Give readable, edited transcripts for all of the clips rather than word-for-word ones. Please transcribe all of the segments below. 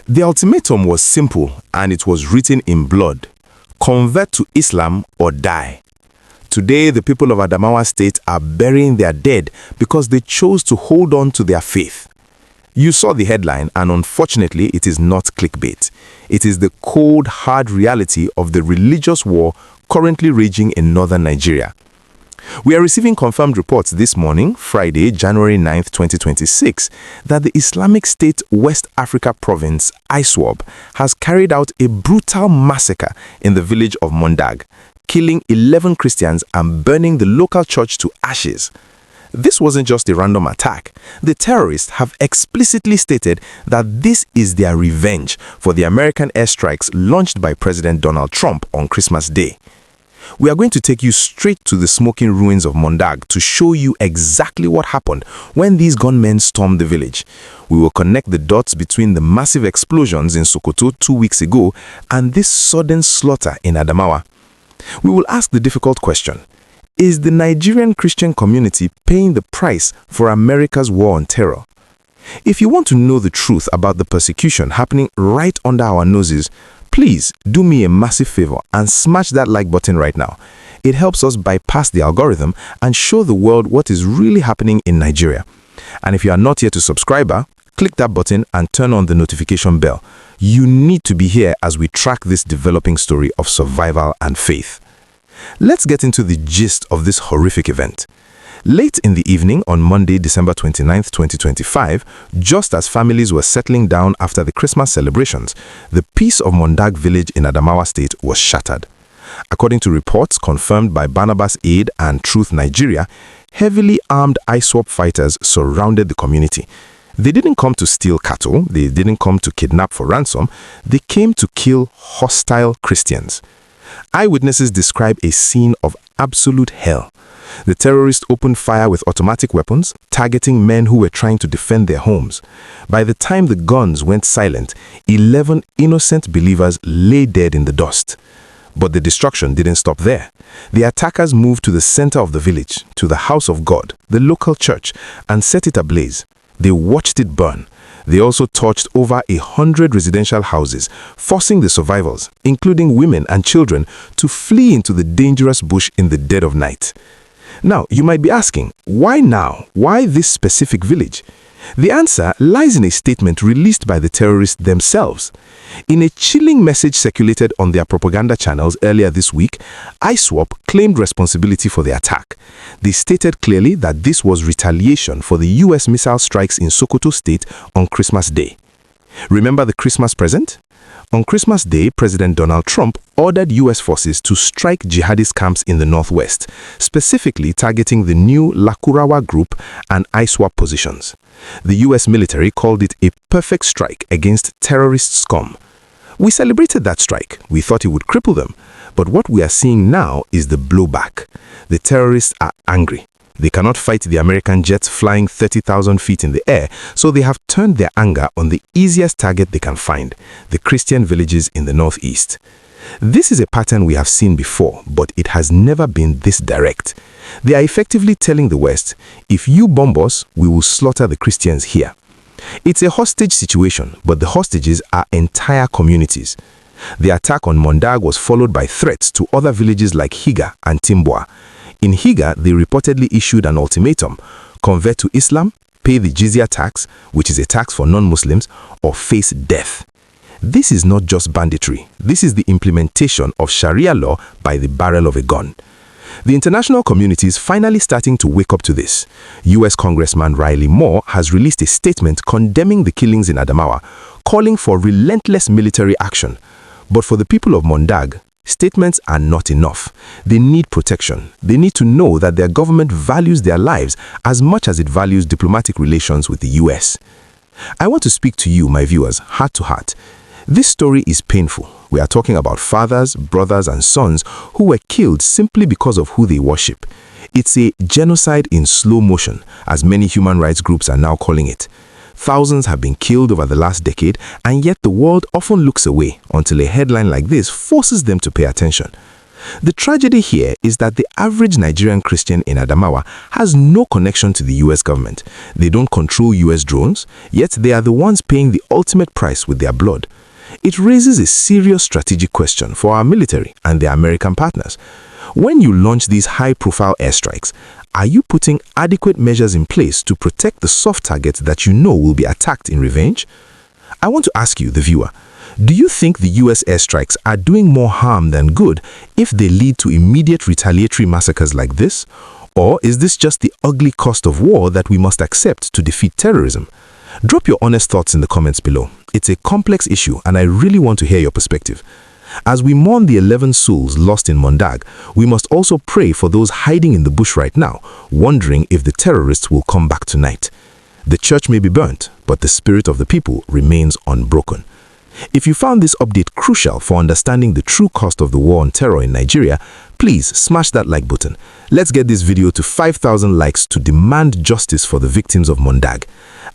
The ultimatum was simple and it was written in blood. Convert to Islam or die. Today, the people of Adamawa State are burying their dead because they chose to hold on to their faith. You saw the headline, and unfortunately, it is not clickbait. It is the cold, hard reality of the religious war currently raging in northern Nigeria. We are receiving confirmed reports this morning, Friday, January 9th, 2026, that the Islamic State West Africa Province, ISWAP, has carried out a brutal massacre in the village of Mondag, killing 11 Christians and burning the local church to ashes. This wasn't just a random attack. The terrorists have explicitly stated that this is their revenge for the American airstrikes launched by President Donald Trump on Christmas Day. We are going to take you straight to the smoking ruins of Mondag to show you exactly what happened when these gunmen stormed the village. We will connect the dots between the massive explosions in Sokoto 2 weeks ago and this sudden slaughter in Adamawa. We will ask the difficult question: is the Nigerian Christian community paying the price for America's war on terror? If you want to know the truth about the persecution happening right under our noses, please do me a massive favor and smash that like button right now. It helps us bypass the algorithm and show the world what is really happening in Nigeria. And if you are not yet a subscriber, click that button and turn on the notification bell. You need to be here as we track this developing story of survival and faith. Let's get into the gist of this horrific event. Late in the evening on Monday, December 29th, 2025, just as families were settling down after the Christmas celebrations, the peace of Mondag village in Adamawa State was shattered. According to reports confirmed by Barnabas Aid and Truth Nigeria, heavily armed ISWAP fighters surrounded the community. They didn't come to steal cattle, they didn't come to kidnap for ransom, they came to kill hostile Christians. Eyewitnesses describe a scene of absolute hell. The terrorists opened fire with automatic weapons, targeting men who were trying to defend their homes. By the time the guns went silent, 11 innocent believers lay dead in the dust. But the destruction didn't stop there. The attackers moved to the center of the village, to the house of God, the local church, and set it ablaze. They watched it burn. They also torched over 100 residential houses, forcing the survivors, including women and children, to flee into the dangerous bush in the dead of night. Now, you might be asking, why now? Why this specific village? The answer lies in a statement released by the terrorists themselves. In a chilling message circulated on their propaganda channels earlier this week, ISWAP claimed responsibility for the attack. They stated clearly that this was retaliation for the US missile strikes in Sokoto State on Christmas Day. Remember the Christmas present? On Christmas Day, President Donald Trump ordered US forces to strike jihadist camps in the northwest, specifically targeting the new Lakurawa group and ISWAP positions. The US military called it a perfect strike against terrorist scum. We celebrated that strike. We thought it would cripple them. But what we are seeing now is the blowback. The terrorists are angry. They cannot fight the American jets flying 30,000 feet in the air, so they have turned their anger on the easiest target they can find, the Christian villages in the northeast. This is a pattern we have seen before, but it has never been this direct. They are effectively telling the West, if you bomb us, we will slaughter the Christians here. It's a hostage situation, but the hostages are entire communities. The attack on Mondag was followed by threats to other villages like Higa and Timbwa. In Higa, they reportedly issued an ultimatum: convert to Islam, pay the jizya tax, which is a tax for non-Muslims, or face death. This is not just banditry. This is the implementation of Sharia law by the barrel of a gun. The international community is finally starting to wake up to this. US Congressman Riley Moore has released a statement condemning the killings in Adamawa, calling for relentless military action. But for the people of Mondag, statements are not enough. They need protection. They need to know that their government values their lives as much as it values diplomatic relations with the US. I want to speak to you, my viewers, heart to heart. This story is painful. We are talking about fathers, brothers, and sons who were killed simply because of who they worship. It's a genocide in slow motion, as many human rights groups are now calling it. Thousands have been killed over the last decade, and yet the world often looks away until a headline like this forces them to pay attention. The tragedy here is that the average Nigerian Christian in Adamawa has no connection to the US government. They don't control US drones, yet they are the ones paying the ultimate price with their blood. It raises a serious strategic question for our military and their American partners. When you launch these high-profile airstrikes, are you putting adequate measures in place to protect the soft targets that you know will be attacked in revenge? I want to ask you, the viewer, do you think the US airstrikes are doing more harm than good if they lead to immediate retaliatory massacres like this? Or is this just the ugly cost of war that we must accept to defeat terrorism? Drop your honest thoughts in the comments below. It's a complex issue and I really want to hear your perspective. As we mourn the 11 souls lost in Mondag, we must also pray for those hiding in the bush right now, wondering if the terrorists will come back tonight. The church may be burnt, but the spirit of the people remains unbroken. If you found this update crucial for understanding the true cost of the war on terror in Nigeria, please smash that like button. Let's get this video to 5,000 likes to demand justice for the victims of Mondag.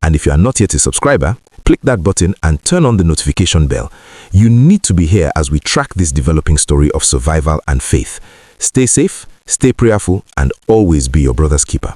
And if you are not yet a subscriber, click that button and turn on the notification bell. You need to be here as we track this developing story of survival and faith. Stay safe, stay prayerful, and always be your brother's keeper.